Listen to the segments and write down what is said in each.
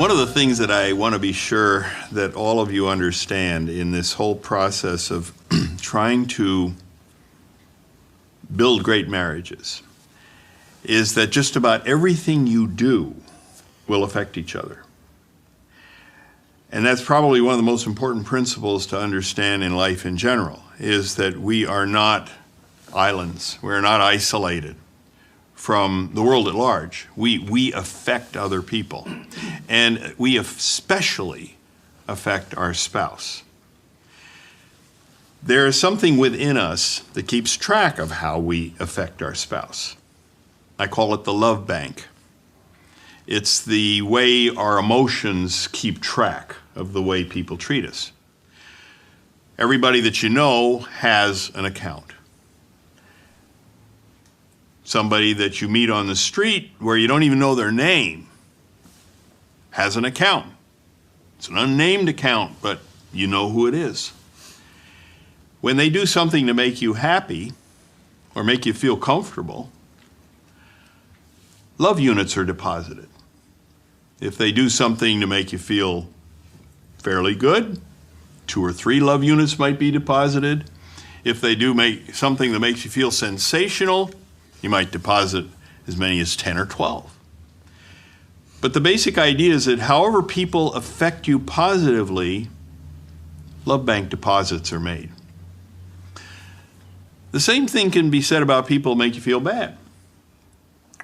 One of the things that I want to be sure that all of you understand in this whole process of trying to build great marriages is that just about everything you do will affect each other. And that's probably one of the most important principles to understand in life in general, is that we are not islands. We're not isolated from the world at large. We affect other people, and we especially affect our spouse. There is something within us that keeps track of how we affect our spouse. I call it the love bank. It's the way our emotions keep track of the way people treat us. Everybody that you know has an account. Somebody that you meet on the street where you don't even know their name has an account. It's an unnamed account, but you know who it is. When they do something to make you happy or make you feel comfortable, love units are deposited. If they do something to make you feel fairly good, 2 or 3 love units might be deposited. If they do make something that makes you feel sensational, you might deposit as many as 10 or 12. But the basic idea is that however people affect you positively, love bank deposits are made. The same thing can be said about people who make you feel bad.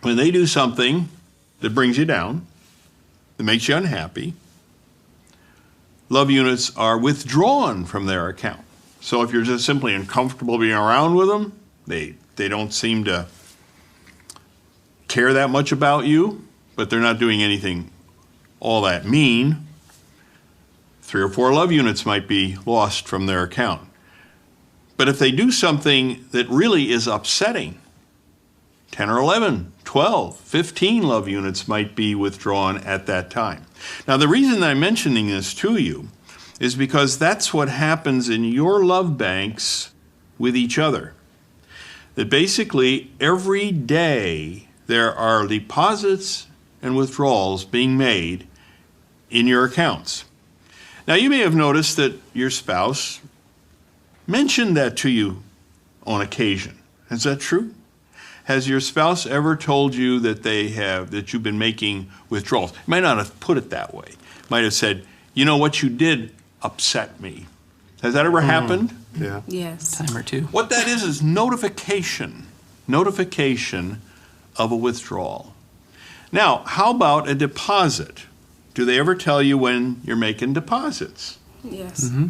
When they do something that brings you down, that makes you unhappy, love units are withdrawn from their account. So if you're just simply uncomfortable being around with them, they don't seem to care that much about you, but they're not doing anything all that mean, 3 or 4 love units might be lost from their account. But if they do something that really is upsetting, 10 or 11, 12, 15 love units might be withdrawn at that time. Now, the reason I'm mentioning this to you is because that's what happens in your love banks with each other. That basically every day there are deposits and withdrawals being made in your accounts. Now, you may have noticed that your spouse mentioned that to you on occasion. Is that true? Has your spouse ever told you that that you've been making withdrawals? Might not have put it that way. Might have said, you know, what you did upset me. Has that ever happened? Yeah. Yes. Time or two. What that is notification of a withdrawal. Now, how about a deposit? Do they ever tell you when you're making deposits? Yes. Mm-hmm.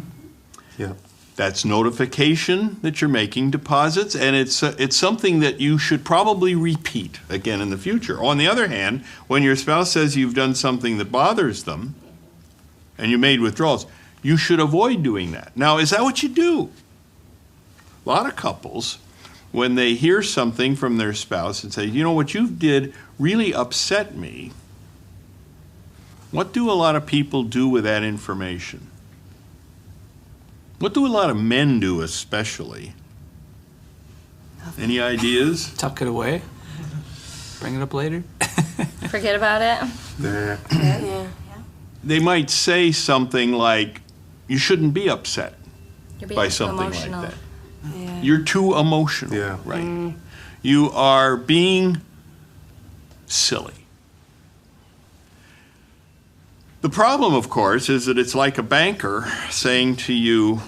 Yeah. That's notification that you're making deposits, and it's something that you should probably repeat again in the future. On the other hand, when your spouse says you've done something that bothers them and you made withdrawals, you should avoid doing that. Now, is that what you do? A lot of couples, when they hear something from their spouse and say, you know, what you did really upset me, what do a lot of people do with that information? What do a lot of men do especially? Any ideas? Tuck it away. Bring it up later. Forget about it. Nah. Yeah. They might say something like, you shouldn't be upset You're being by too something emotional. like that. Yeah. You're too emotional. Yeah. Right. You are being silly. The problem, of course, is that it's like a banker saying to you,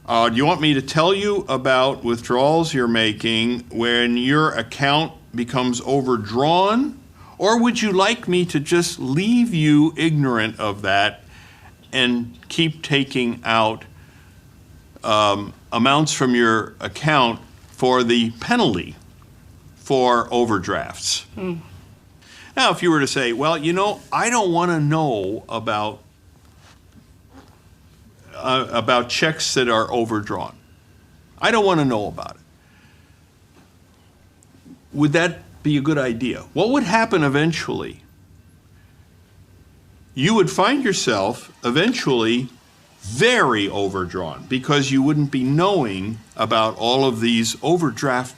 do you want me to tell you about withdrawals you're making when your account becomes overdrawn? Or would you like me to just leave you ignorant of that and keep taking out amounts from your account for the penalty for overdrafts? Now, if you were to say, well, you know, I don't want to know about checks that are overdrawn. I don't want to know about it. Would that be a good idea? What would happen eventually? You would find yourself eventually very overdrawn because you wouldn't be knowing about all of these overdraft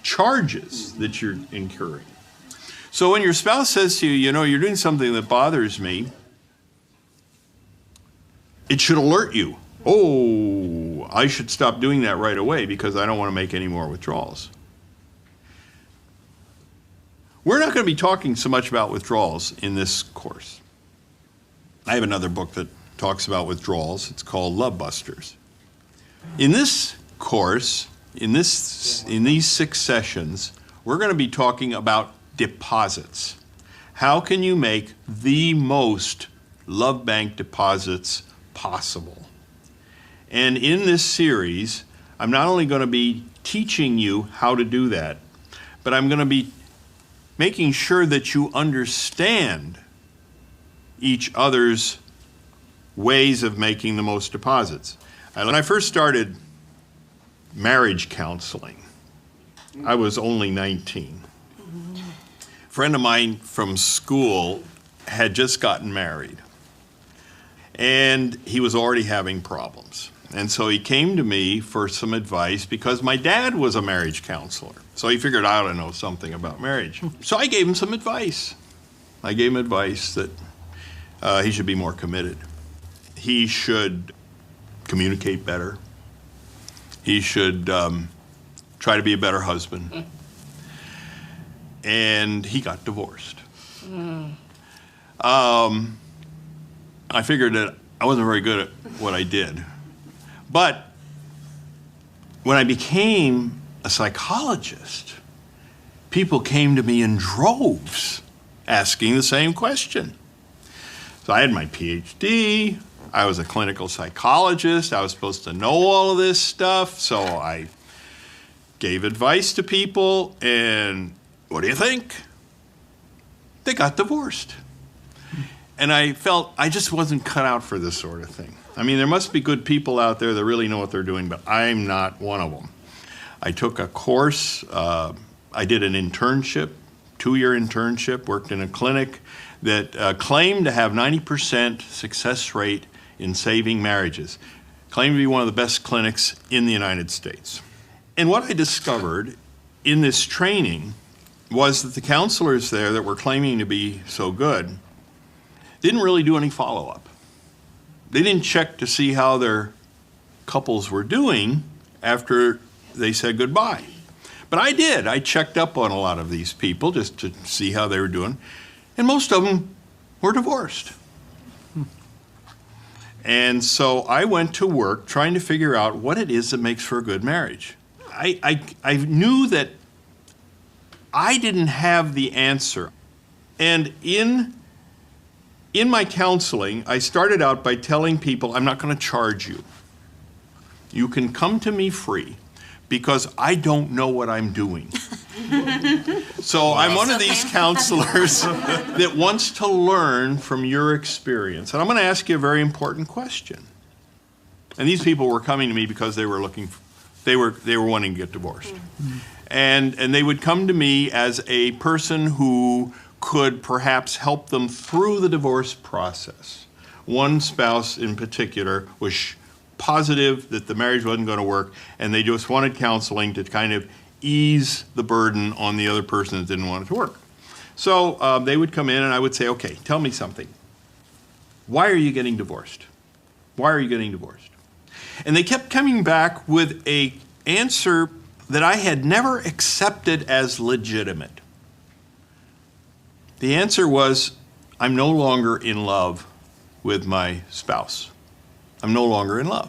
charges that you're incurring. So when your spouse says to you, you know, you're doing something that bothers me, it should alert you. Oh, I should stop doing that right away because I don't want to make any more withdrawals. We're not going to be talking so much about withdrawals in this course. I have another book that talks about withdrawals. It's called Love Busters. In this course, in these 6 sessions, we're going to be talking about deposits. How can you make the most love bank deposits possible? And in this series, I'm not only going to be teaching you how to do that, but I'm going to be making sure that you understand each other's ways of making the most deposits. When I first started marriage counseling, I was only 19. A friend of mine from school had just gotten married, and he was already having problems. And so he came to me for some advice because my dad was a marriage counselor. So he figured I ought to know something about marriage. So I gave him some advice. I gave him advice that he should be more committed. He should communicate better. He should try to be a better husband. And he got divorced. I figured that I wasn't very good at what I did. But when I became a psychologist, people came to me in droves asking the same question. So I had my PhD, I was a clinical psychologist, I was supposed to know all of this stuff, so I gave advice to people, and what do you think? They got divorced. And I felt I just wasn't cut out for this sort of thing. I mean, there must be good people out there that really know what they're doing, but I'm not one of them. I took a course, I did an internship, 2-year internship, worked in a clinic that claimed to have 90% success rate in saving marriages. Claimed to be one of the best clinics in the United States. And what I discovered in this training was that the counselors there that were claiming to be so good didn't really do any follow-up. They didn't check to see how their couples were doing after they said goodbye. But I did. I checked up on a lot of these people just to see how they were doing. And most of them were divorced. And so I went to work trying to figure out what it is that makes for a good marriage. I knew that I didn't have the answer. And in my counseling, I started out by telling people, I'm not going to charge you. You can come to me free because I don't know what I'm doing. So I'm one of these counselors that wants to learn from your experience. And I'm going to ask you a very important question. And these people were coming to me because they were wanting to get divorced. And they would come to me as a person who could perhaps help them through the divorce process. One spouse in particular was positive that the marriage wasn't going to work, and they just wanted counseling to kind of ease the burden on the other person that didn't want it to work. So they would come in and I would say, okay, tell me something. Why are you getting divorced? Why are you getting divorced? And they kept coming back with an answer that I had never accepted as legitimate. The answer was, I'm no longer in love with my spouse. I'm no longer in love.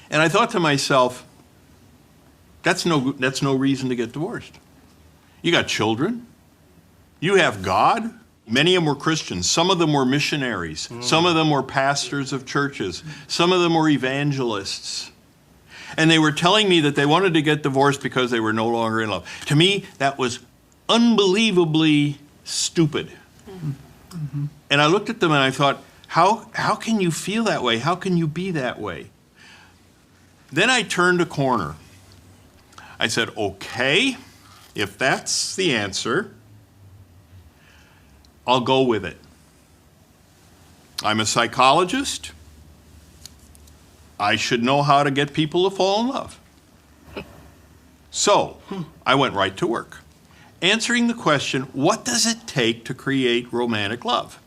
And I thought to myself, that's no reason to get divorced. You got children. You have God. Many of them were Christians. Some of them were missionaries. Some of them were pastors of churches. Some of them were evangelists. And they were telling me that they wanted to get divorced because they were no longer in love. To me, that was unbelievably stupid. Mm-hmm. And I looked at them and I thought, how can you feel that way? How can you be that way? Then I turned a corner. I said, okay, if that's the answer, I'll go with it. I'm a psychologist. I should know how to get people to fall in love. So I went right to work. answering the question, what does it take to create romantic love?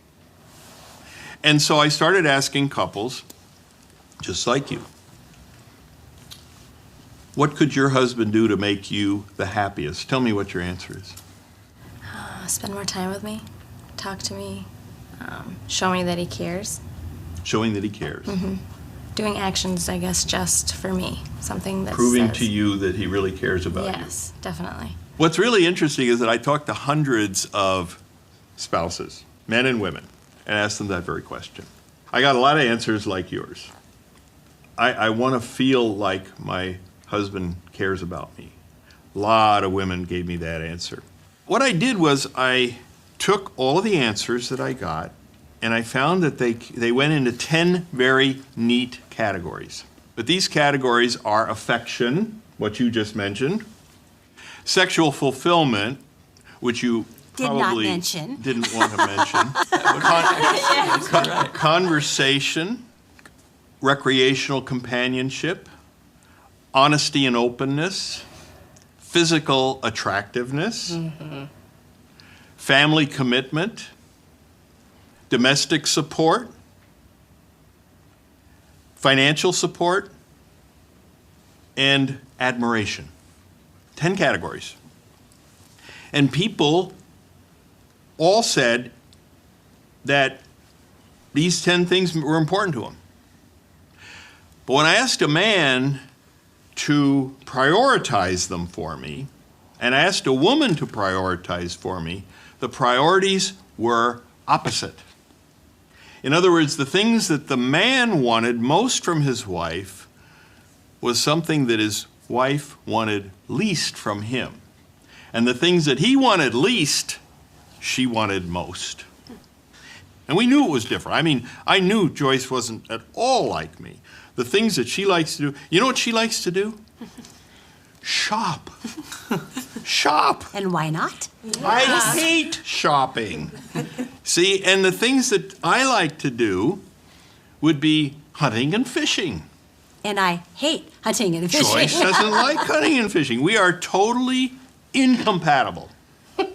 And so I started asking couples, just like you, what could your husband do to make you the happiest? Tell me what your answer is. Spend more time with me, talk to me, show me that he cares. Showing that he cares. Doing actions, I guess, just for me. Something that Proving says, to you that he really cares about you. yes, definitely. What's really interesting is that I talked to hundreds of spouses, men and women, and asked them that very question. I got a lot of answers like yours. I want to feel like my husband cares about me. A lot of women gave me that answer. What I did was I took all of the answers that I got, and I found that they went into 10 very neat categories. But these categories are affection, what you just mentioned, sexual fulfillment, which you Did not probably mention. didn't want to mention, conversation, recreational companionship, honesty and openness, physical attractiveness, family commitment, domestic support, financial support, and admiration. 10 categories. And people all said that these 10 things were important to them. But when I asked a man to prioritize them for me, and I asked a woman to prioritize for me, the priorities were opposite. In other words, the things that the man wanted most from his wife was something that his wife wanted least from him. And the things that he wanted least, she wanted most. And we knew it was different. I mean, I knew Joyce wasn't at all like me. The things that she likes to do, you know what she likes to do? Shop. Shop. And why not? I hate shopping. See, and the things that I like to do would be hunting and fishing. And I hate hunting and fishing. Joyce doesn't like hunting and fishing. We are totally incompatible,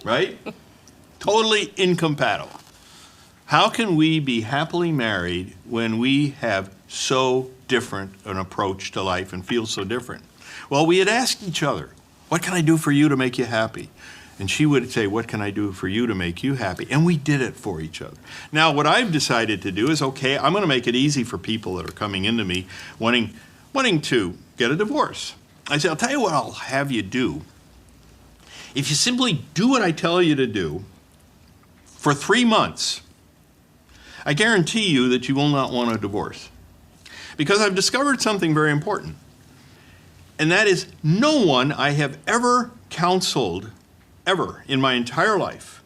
right? Totally incompatible. How can we be happily married when we have so different an approach to life and feel so different? Well, we had asked each other, what can I do for you to make you happy? And she would say, what can I do for you to make you happy? And we did it for each other. Now, what I've decided to do is, okay, I'm going to make it easy for people that are coming into me wanting to get a divorce. I say, I'll tell you what I'll have you do. If you simply do what I tell you to do for 3 months, I guarantee you that you will not want a divorce. Because I've discovered something very important. And that is, no one I have ever counseled, ever in my entire life,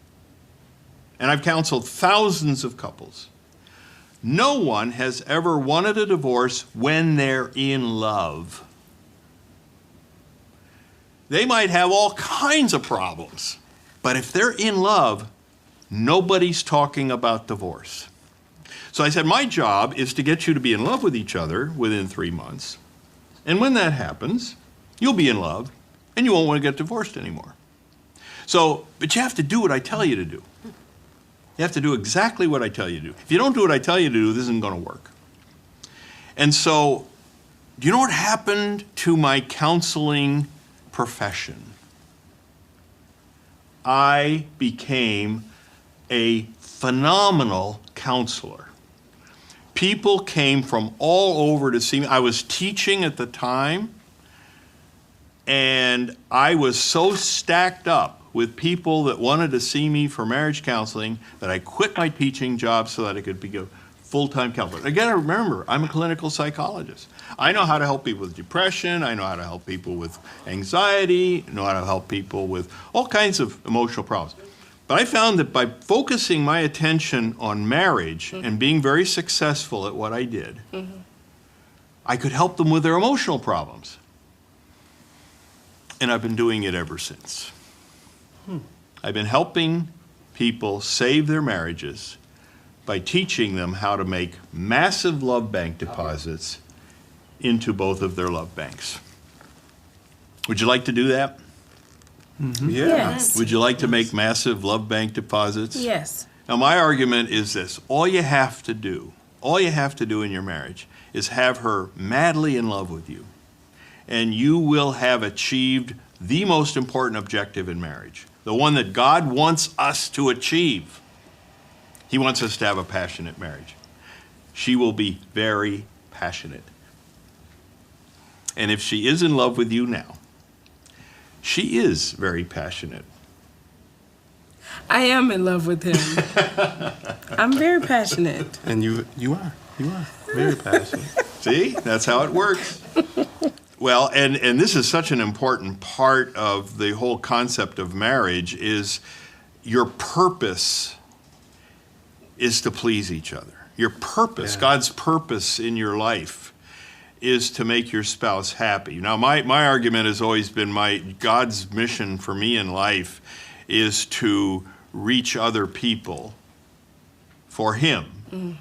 and I've counseled thousands of couples, no one has ever wanted a divorce when they're in love. They might have all kinds of problems, but if they're in love, nobody's talking about divorce. So I said, my job is to get you to be in love with each other within 3 months. And when that happens, you'll be in love and you won't want to get divorced anymore. So, but you have to do what I tell you to do. You have to do exactly what I tell you to do. If you don't do what I tell you to do, this isn't going to work. And so, do you know what happened to my counseling profession? I became a phenomenal counselor. People came from all over to see me. I was teaching at the time, and I was so stacked up with people that wanted to see me for marriage counseling that I quit my teaching job so that I could be a full-time counselor. Again, remember, I'm a clinical psychologist. I know how to help people with depression. I know how to help people with anxiety. I know how to help people with all kinds of emotional problems. But I found that by focusing my attention on marriage and being very successful at what I did, I could help them with their emotional problems. And I've been doing it ever since. I've been helping people save their marriages by teaching them how to make massive love bank deposits into both of their love banks. Would you like to do that? Yeah. Yes. Would you like to make massive love bank deposits? Yes. Now, my argument is this. All you have to do in your marriage is have her madly in love with you, and you will have achieved the most important objective in marriage, the one that God wants us to achieve. He wants us to have a passionate marriage. She will be very passionate. And if she is in love with you now, she is very passionate. I am in love with him. I'm very passionate. And you are very passionate. See, that's how it works. Well, and this is such an important part of the whole concept of marriage is your purpose is to please each other. Your purpose, God's purpose in your life is to make your spouse happy. Now, my argument has always been God's mission for me in life is to reach other people for him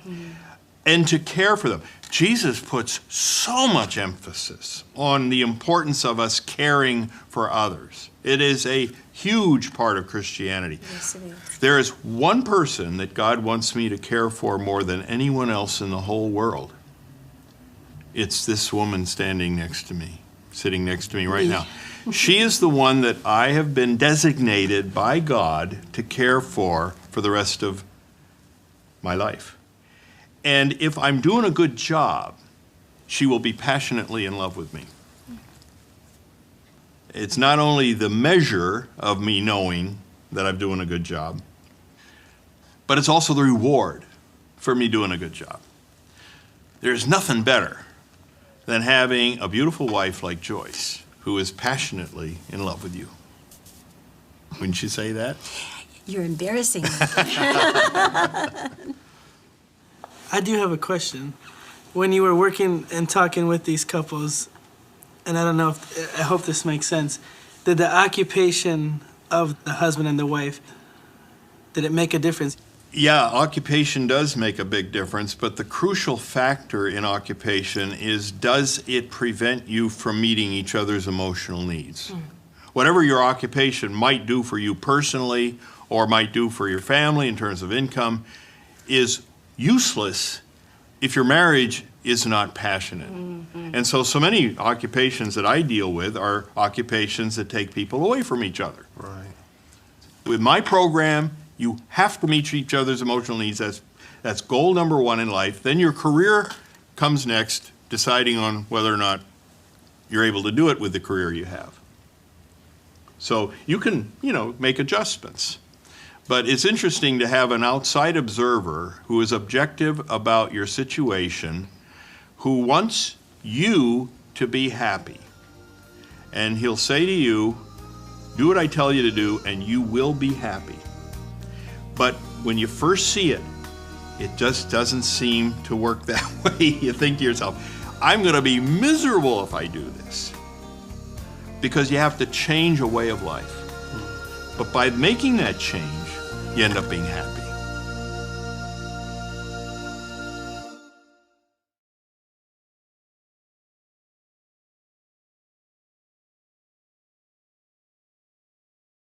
and to care for them. Jesus puts so much emphasis on the importance of us caring for others. It is a huge part of Christianity. Yes, it is. There is one person that God wants me to care for more than anyone else in the whole world. It's this woman standing next to me, sitting next to me right now. She is the one that I have been designated by God to care for the rest of my life. And if I'm doing a good job, she will be passionately in love with me. It's not only the measure of me knowing that I'm doing a good job, but it's also the reward for me doing a good job. There's nothing better than having a beautiful wife like Joyce, who is passionately in love with you. Wouldn't you say that? You're embarrassing me. I do have a question. When you were working and talking with these couples, and I don't know I hope this makes sense, did the occupation of the husband and the wife, did it make a difference? Yeah, occupation does make a big difference, but the crucial factor in occupation is, does it prevent you from meeting each other's emotional needs? Whatever your occupation might do for you personally or might do for your family in terms of income is useless if your marriage is not passionate. And so many occupations that I deal with are occupations that take people away from each other. Right. With my program, you have to meet each other's emotional needs. That's goal number one in life. Then your career comes next, deciding on whether or not you're able to do it with the career you have. So you can, make adjustments. But it's interesting to have an outside observer who is objective about your situation, who wants you to be happy. And he'll say to you, do what I tell you to do, and you will be happy. But when you first see it, it just doesn't seem to work that way. You think to yourself, I'm going to be miserable if I do this. Because you have to change a way of life. But by making that change, you end up being happy.